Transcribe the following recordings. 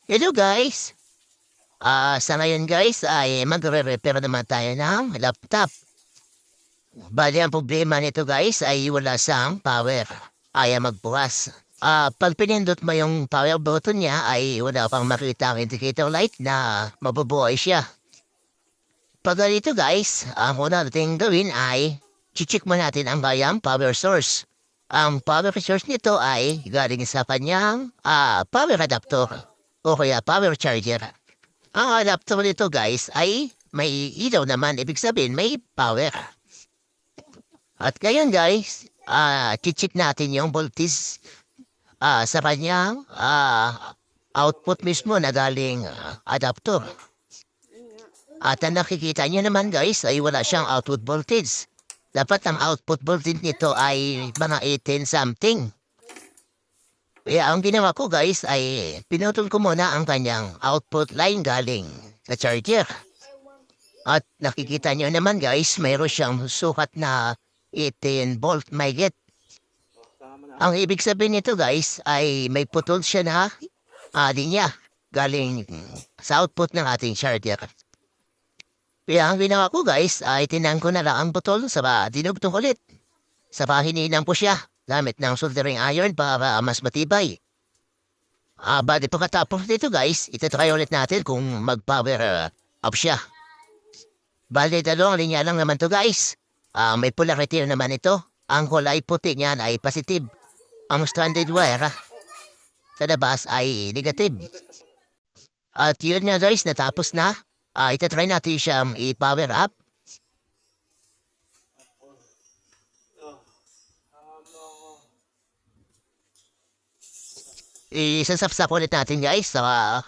Hello guys! Sa ngayon guys ay magre-repair naman tayo ng laptop. Bali ang problema nito guys ay wala siyang power. Ayaw magbukas. Pag pinindot mo yung power button niya ay wala pang makita ang indicator light na mabubuhay siya. Pag ganito guys, ang una nating gawin ay chichik mo natin ang bayang power source. Ang power source nito ay galing sa kanyang power adapter o kaya power charger. Ang adapter nito guys ay may ilaw naman, ibig sabihin may power. At ngayon guys, chichik natin yung voltage sa kanyang output mismo na galing adapter. At ang nakikita nyo naman guys ay wala siyang output voltage. Dapat ang output voltage nito ay mga 18 something. Kaya ang ginawa ko guys ay pinutol ko muna ang kanyang output line galing sa charger. At nakikita nyo naman guys, mayroon siyang sukat na 18 volt may get. Ang ibig sabihin nito guys ay may putol siya na linya galing sa output ng ating charger. Kaya ang ginawa ko guys ay tinang ko na lang ang putol sa dinugtong ulit. Sa pahininang po siya gamit ng soldering iron para mas matibay. Bali pagkatapos dito guys, itatry ulit natin kung mag-power up siya. Bali dalawang linya lang naman to guys. May polarity naman ito. Ang kulay puti niyan ay positive. Ang stranded wire sa labas ay negative. At yun nga guys, natapos na. Itatry natin siyang i-power up. Isasapsap ulit natin guys at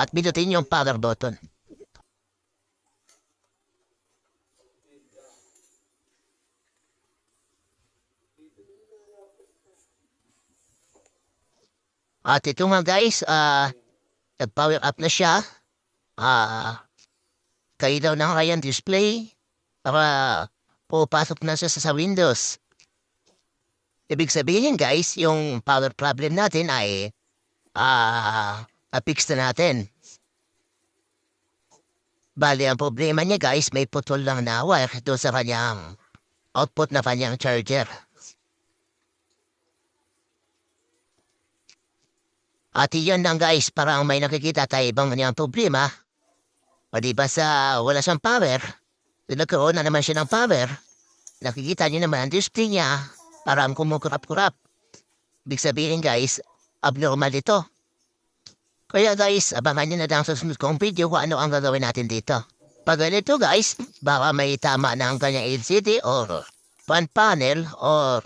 binutin yung power button. At ito nga guys, nag-power up na siya. Kailaw na kayang display para pupasok na siya sa Windows. Ibig sabihin guys, yung power problem natin ay fix na natin. Bali, ang problema niya guys, may putol lang na wire doon sa kanyang output na kanyang charger. At iyon lang guys, parang may nakikita tayo ibang niyang problema. O diba sa wala siyang power, nagkaroon na naman siya ng power, nakikita niyo naman ang display niya, parang kumukurap-kurap. Ibig sabihin guys, abnormal ito. Kaya guys, abangan niyo na lang sa susunod kong video kung ano ang gagawin natin dito. Pag ganito guys, baka may tama na ang kanyang LCD or fan panel or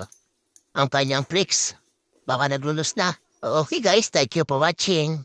ang kanyang bricks. Baka naglulus na. Okay guys, thank you for watching.